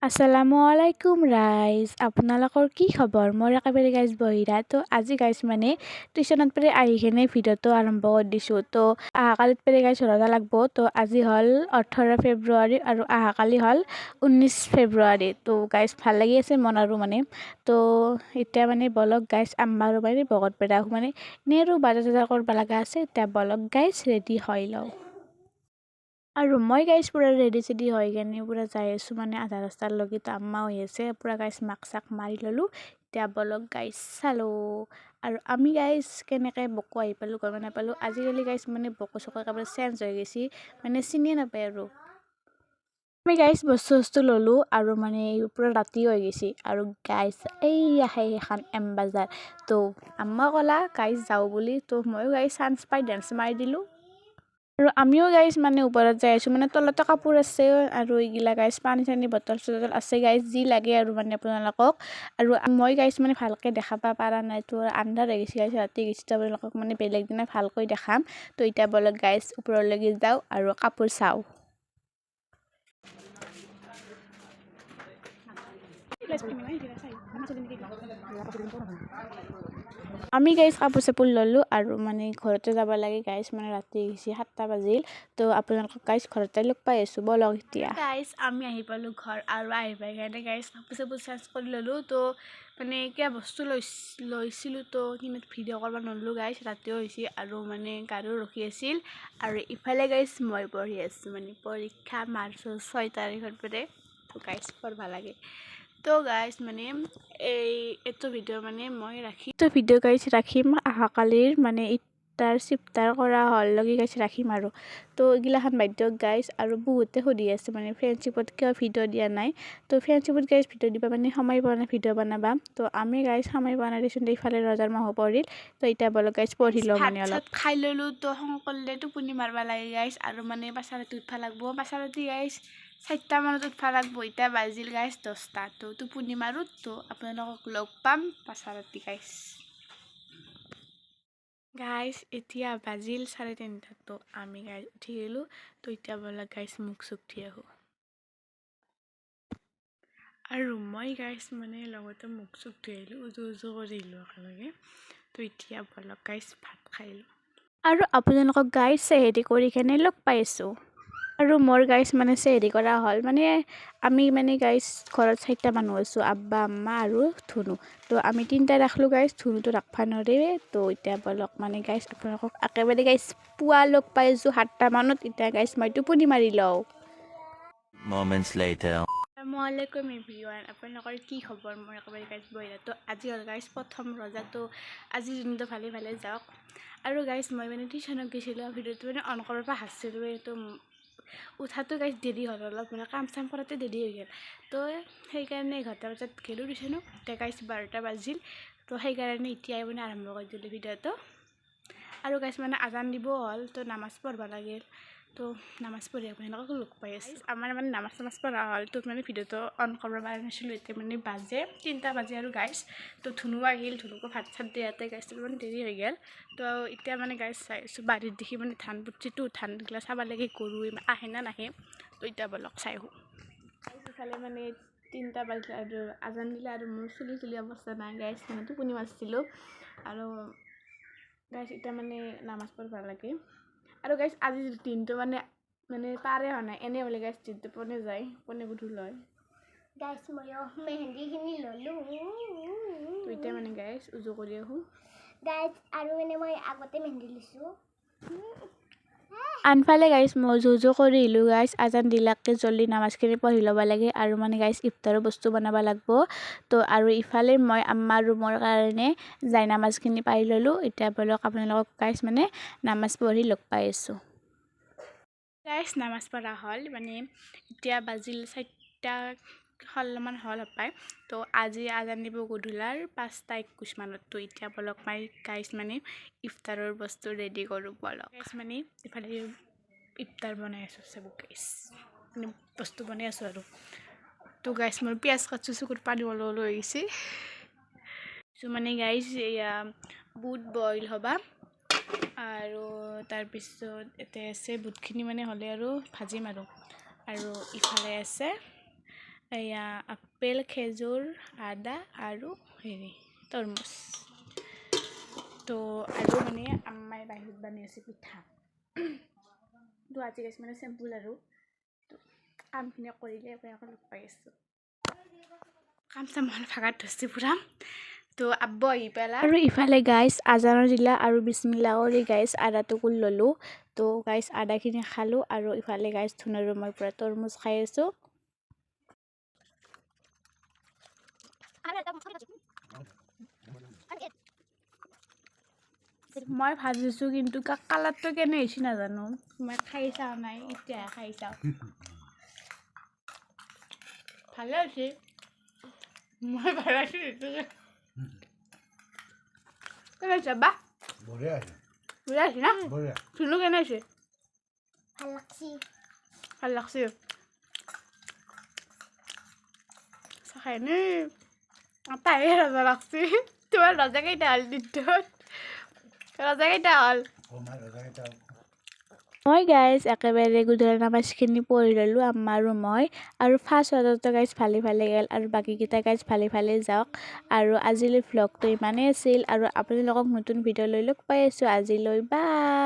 আসসালামুআলাইকুম ৰাইজ, আপোনালোকৰ কি খবৰ? মোৰ একেবাৰে গাইজ বহিৰা। তো আজি গাইজ মানে টিউশ্যনত পৰা আহি কিনে ভিডিঅ'টো আৰম্ভ কৰি দিছোঁ। তো অহাকালিত পৰা গাইজ ৰজা লাগব। তো আজি হ'ল 18 ফেব্ৰুৱাৰী আৰু অহাকালি হ'ল 19 ফেব্ৰুৱাৰী। তো গাইজ ভাল লাগি আছে মন আৰু মানে। তো এতিয়া মানে বলক গাইজ আমাৰো মানে বগত পেৰা মানে এনেই আৰু বজাৰ চজাৰ কৰিব লগা আছে। এতিয়া বলক গাইজ ৰেডি হৈ লওঁ। আৰু মই গাইজ পূৰা ৰেডি চেডি হৈ কেনে পূৰা যাই আছোঁ মানে আধা ৰাস্তালৈকে। তো আম্মা হৈ আছে পূৰা গাইজ মাক চাক মাৰি ল'লোঁ। এতিয়া বলক গাইজ চালোঁ। আৰু আমি গাইজ কেনেকৈ বকো আহি পালোঁ গমে নাপালোঁ। আজিকালি গাইজ মানে বকো চকো একেবাৰে চেঞ্জ হৈ গৈছে, মানে চিনিয়ে নাপায় আৰু। আমি গাইজ বস্তু চস্তু ল'লোঁ আৰু মানে পূৰা ৰাতি হৈ গৈছে। আৰু গাইজ এই আহে সেইখন এম বাজাৰ। তো আম্মা ক'লা গাইজ যাওঁ বুলি। তো ময়ো গাইজ চান্স পাই ডান্স মাৰি দিলোঁ। আৰু আমিও গাইজ মানে ওপৰত যাই আছোঁ, মানে তলতো কাপোৰ আছে আৰু এইগিলা গাইজ পানী চানী বটল চটল আছে গাইজ, যি লাগে আৰু মানে আপোনালোকক। আৰু মই গাইজ মানে ভালকৈ দেখাব পৰা নাই, তো আন্ধাৰ হৈ গৈছে গাইজ, ৰাতি গৈছে। তো আপোনালোকক মানে বেলেগ দিনা ভালকৈ দেখাম। তো এতিয়া বলক গাইজ ওপৰলৈকে যাওঁ আৰু কাপোৰ চাওঁ। আমি গাইজ কাপোৰ চাপোৰ ল'লোঁ আৰু মানে ঘৰতে যাব লাগে গাইজ, মানে ৰাতি হৈছে 7টা বাজিল। তো আপোনালোকক গাইজ ঘৰতে লগ পাই আছোঁ, বলক এতিয়া। গাইজ আমি আহি পালোঁ ঘৰ, আৰু আহি পাই কাৰণে গাইজ কাপোৰ চাপোৰ চেঞ্জ কৰি ল'লোঁ। তো মানে কিবা বস্তু লৈছিলোঁ, তো সিমান ভিডিঅ' কৰিব নোৱাৰিলোঁ গাইজ, ৰাতিও হৈছে আৰু মানে গাড়ীও ৰখি আছিল। আৰু ইফালে গাইজ মই পঢ়ি আছোঁ, মানে পৰীক্ষা মাৰ্চৰ 6 তাৰিখৰ পৰা। তো গাইজ পঢ়িব লাগে। তো গাইজ মানে এইটো ভিডিঅ' মানে মই ভিডিঅ' গাইজ ৰাখিম অহাকালিৰ, মানে ইফতাৰ চিফতাৰ কৰা হ'ল লগে গাইজ ৰাখিম আৰু। তো এইগিলাখান বাদ্য গাইজ। আৰু বহুতে সুধি আছে মানে ফ্ৰেণ্ডশ্বিপত কিয় ভিডিঅ' দিয়া নাই। তো ফ্ৰেণ্ডশ্বিপত গাইজ ভিডিঅ' দিবা মানে সময় পোৱা নাই ভিডিঅ' বনাবা। তো আমি গাইজ সময় পোৱা নাই দেচোন, ইফালে ৰজাৰ মাহো পৰিল। তো এতিয়া বলক গাইজ পঢ়ি লওঁ মানে অলপ। খাই ল'লোঁ। তো সকলোৱে টোপনি মাৰিব লাগে গাইজ, আৰু মানে পাছা ৰাতি উঠিব লাগিব। পাছা ৰাতি গাইজ 4টা মানত উঠিব লাগিব। এতিয়া বাজিল গাইজ 10টা। তো টোপনি মাৰোঁ। তো আপোনালোকক লগ পাম পাছা ৰাতি গাইজ। গাইজ এতিয়া বাজিল 3:30। তো আমি গাইজ উঠি গ'লোঁ। তো এতিয়া বলক গাইজ মুখ চুখ ধুই আহোঁ। আৰু মই গাইজ মানে লগতে মুখ চুখ ধুই আহিলোঁ, উজু কৰি আহিলোঁ একেলগে। তো এতিয়া বলক গাইজ ভাত খাই লওঁ। আৰু আপোনালোকক গাইজ চেহেৰি কৰি কেনে লগ পাইছোঁ। আৰু মোৰ গাইজ মানে চেহেৰি কৰা হ'ল, মানে আমি মানে গাইজ ঘৰত 4টা মানুহ আছোঁ, আব্বা আম্মা আৰু ধুনু। তো আমি 3টাই ৰাখিলোঁ গাইজ, ধুনুটো ৰাখিব নোৱাৰে। তো এতিয়া বলক মানে গাইজ আপোনালোকক একেবাৰে গাইজ পুৱা লগ পাইছোঁ 7টা মানত। এতিয়া গাইজ মই টোপনি মাৰি লওঁ। Moments later. আসসালামুআলাইকুম এভৰিৱান, আপোনালোকৰ কি খবৰ? মোৰ একেবাৰে গাইজ বহিৰা। তো আজি হ'ল গাইজ প্ৰথম ৰজা। তো আজি দিনটো ভালে ভালে যাওক। আৰু গাইজ মই মানে টিউশ্যনত গৈছিলোঁ, ভিডিঅ'টো মানে অন কৰাৰ পৰা হাঁচিছিলোঁ। এইটো উঠাটো গাইজ দেৰি হ'ল অলপ, মানে কাম চাম কৰাতে দেৰি হৈ গ'ল। তো সেইকাৰণে 11টা বজাত গ'লোঁ টিউশ্যনত। এতিয়া গাইজ 12টা বাজিল। তো সেইকাৰণে এতিয়াই মানে আৰম্ভ কৰি দিলোঁ ভিডিঅ'টো। আৰু গাইজ মানে আজান দিব হ'ল, তো নামাজ পঢ়িব লাগিল। তো নামাজ পঢ়ি আপোনালোকক লগ পাই আছোঁ। আমাৰ মানে নামাজ পঢ়া হ'ল। তো মানে ভিডিঅ'টো অন কৰিব পৰা নাছিলোঁ। এতিয়া মানে বাজে 3টা বাজে আৰু গাইজ। তো ধুনু আহিল, ধুনুকো ভাত চাত দিয়াতে গাইজ মানে দেৰি হৈ গ'ল। তো এতিয়া মানে গাইজ চাই আছোঁ বাৰীত দেখি, মানে ধান পুতিটো ধানগিলা চাব লাগে, গৰু আহে না নাহে। তো এতিয়া বলক চাই আহোঁ। ইফালে মানে 3টা বাজিলে আৰু আজান দিলে, আৰু মোৰ চুলি অৱস্থা নাই গাইজ, মানে টোপনি মাৰিছিলোঁ। আৰু গাইজ এতিয়া মানে নামাজ পঢ়িব লাগে। আৰু গাইজ আজিৰ দিনটো মানে পাৰে হোৱা নাই, এনেই হ'লে গাইজ দিনটো পনে যায়, পনে গধুৰ হয় গাইজ। ময়ো মেহেন্দিখিনি ল'লোঁ। তো এতিয়া মানে গাইজ উজু কৰি আহোঁ গাইজ, আৰু মানে মই আগতে মেহেন্দি লৈছোঁ। আনফালে গাইজ মই উজু কৰি আহিলোঁ গাইজ। আজান দিলাকে জল্দি নামাজখিনি পঢ়ি ল'ব লাগে, আৰু মানে গাইজ ইফতাৰৰ বস্তু বনাব লাগিব। তো আৰু ইফালে মই আম্মাৰ ৰুমৰ কাৰণে যাই নামাজখিনি পাই ল'লোঁ। এতিয়া বলক আপোনালোকক গাইজ মানে নামাজ পঢ়ি লগ পাই আছোঁ। গাইজ নামাজ পঢ়া হ'ল, মানে এতিয়া বাজিল 4টা ষোল্লমান হ'ল হপায়। তো আজি আজান দিব গধূলাৰ 5:21 মানত। তো এতিয়া বলক মই গাইজ মানে ইফতাৰৰ বস্তু ৰেডি কৰোঁ বলক। গাইজ মানে ইফালে ইফতাৰ বনাই আছোঁ চাব গাইজ, মানে বস্তু বনাই আছোঁ আৰু। তো গাইজ মোৰ পিঁয়াজ কাটছোঁ, চকুত পানী ওলাই গৈছে। মানে গাইজ এয়া বুট বইল হ'বা, আৰু তাৰপিছত ইয়াতে আছে বুটখিনি মানে হ'লে আৰু ভাজিম আৰু ইফালে আছে এয়া আপেল খেজুৰ আদা আৰু হেৰি তৰমুজ তো আৰু মানে আম্মাই বাহিৰত বানি আছে পিঠা তো আজি গাইছ মানে চিম্পুল আৰু তো কামখিনি কৰিলে আপোনালোকক লগ পাই আছোঁ কাম চাম হ'ল ভাগাত ধৰিছে পুৰা তো আব্ব আহি পেলাই আৰু ইফালে গাইছ আজানৰ দিলা আৰু বিছমিল্লা কৰি গাইছ আদাটো কুল ল'লোঁ তো গাইছ আদাখিনি খালোঁ আৰু ইফালে গাইছ ধুনুৰো মই পুৰা তৰমুজ খাই আছোঁ মই ভাজিছোঁ কিন্তু কালাৰটো কেনে হৈছে নাজানো মই খাই চাওঁ নাই এতিয়াহে খাই চাওঁ ভালে হৈছে মই ভালাইছোঁ এইটোকে কেনে হৈছে বা বঢ়িয়া আছে বুঢ়া হৈছে না বঢ়িয়া ধুনু কেনে হৈছে ভাল লাগছি ভাল লাগছে চাখাইনি তাইহে ৰজা লাগছে তোমাৰ ৰজা কেইটা হ'ল দিনটোত ৰজা কেইটা হ'ল কমাই ৰজাকেইটা মই গাইজ একেবাৰে গধূলি নামাজখিনি পঢ়ি ল'লোঁ আম্মা আৰু মই আৰু ফাৰ্ষ্ট অৰ্ডাৰটো গাইজ ভালে ভালে গ'ল আৰু বাকীকেইটা গাইজ ভালে ভালে যাওক আৰু আজিলৈ ভ্লগটো ইমানেই আছিল আৰু আপোনালোকক নতুন ভিডিঅ' লৈ লগ পাই আছোঁ আজিলৈ বাই